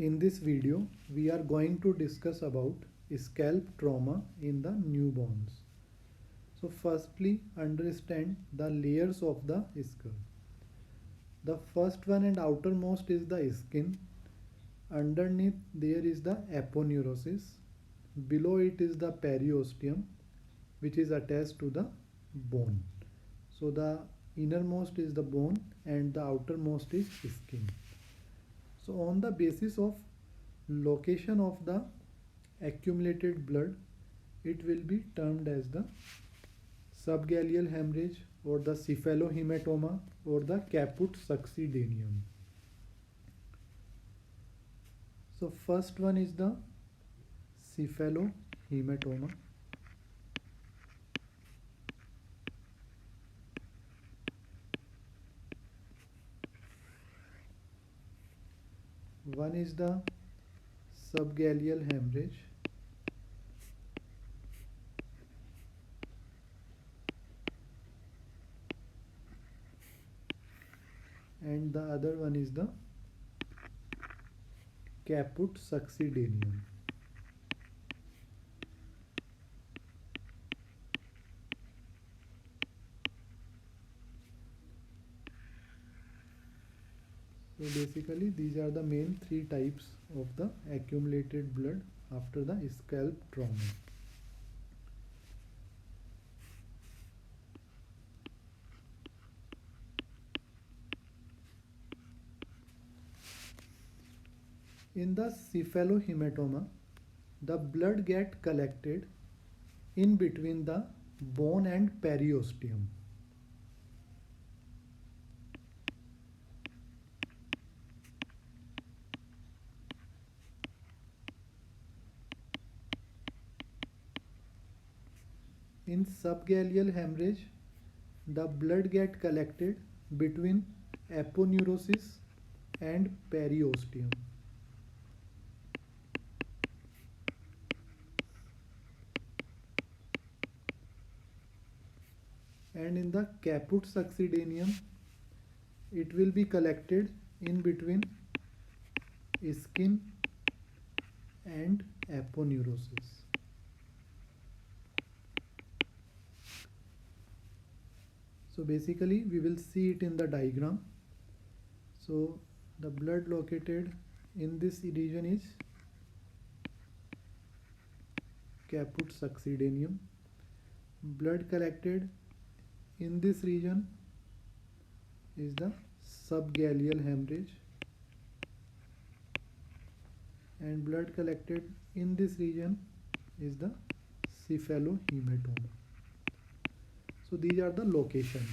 In this video, we are going to discuss about scalp trauma in the newborns. So firstly, understand the layers of the skull. The first one and outermost is the skin. Underneath there is the aponeurosis. Below it is the periosteum, which is attached to the bone. So the innermost is the bone and the outermost is skin. So on the basis of location of the accumulated blood, it will be termed as the subgaleal hemorrhage or the cephalohematoma or the caput succedaneum. So first one is the cephalohematoma. One is the subgaleal hemorrhage. And the other one is the caput succedaneum. So basically these are the main three types of the accumulated blood after the scalp trauma. In the cephalohematoma, the blood get collected in between the bone and periosteum. In subgaleal hemorrhage, the blood get collected between aponeurosis and periosteum. And in the caput succedaneum, it will be collected in between skin and aponeurosis. So basically we will see it in the diagram. So the blood located in this region is caput succedaneum. Blood collected in this region is the subgaleal hemorrhage, and blood collected in this region is the cephalohematoma. So these are the locations.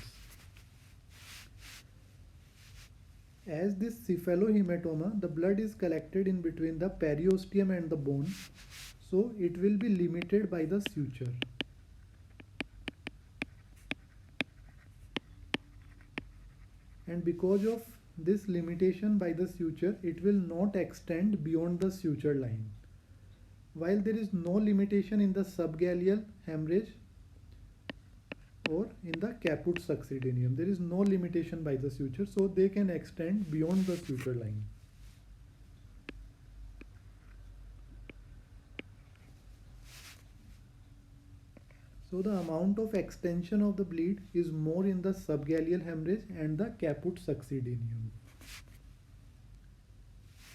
As this cephalohematoma, the blood is collected in between the periosteum and the bone, so it will be limited by the suture. And because of this limitation by the suture, it will not extend beyond the suture line. While there is no limitation in the subgaleal hemorrhage or in the caput succedaneum, there is no limitation by the suture, so they can extend beyond the suture line. So the amount of extension of the bleed is more in the subgaleal hemorrhage and the caput succedaneum,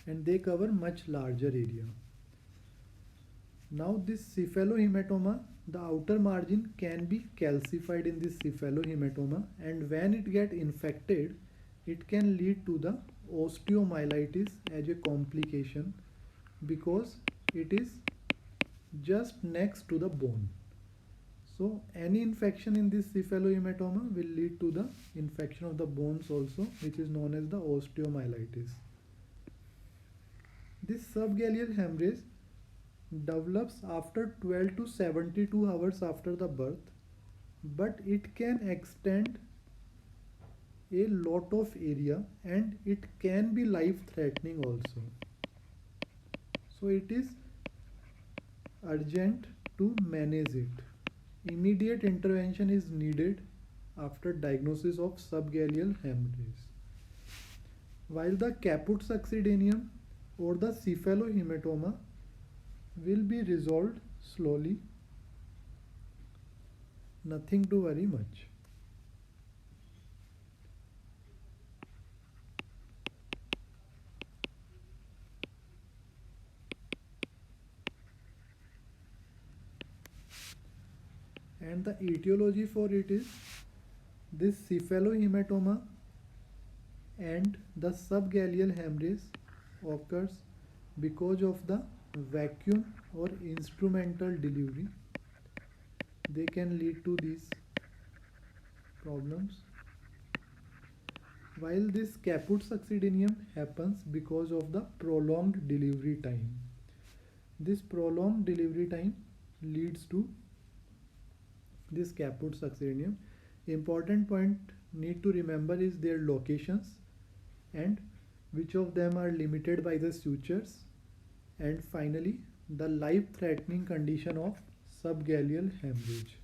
and they cover much larger area. Now this cephalohematoma, the outer margin can be calcified in this cephalohematoma, and when it get infected, it can lead to the osteomyelitis as a complication because it is just next to the bone. So any infection in this cephalohematoma will lead to the infection of the bones also, which is known as the osteomyelitis. This subgaleal hemorrhage develops after 12 to 72 hours after the birth, but it can extend a lot of area and it can be life threatening also. So it is urgent to manage it. Immediate intervention is needed after diagnosis of subgaleal hemorrhage. While the caput succedaneum, or the cephalohematoma will be resolved slowly, nothing to worry much. And the etiology for it is this cephalohematoma and the subgaleal hemorrhage occurs because of the vacuum or instrumental delivery. They can lead to these problems. While this caput succedaneum happens because of the prolonged delivery time. This prolonged delivery time leads to this caput succedaneum. Important point need to remember is their locations and which of them are limited by the sutures, and finally the life threatening condition of subgaleal hemorrhage.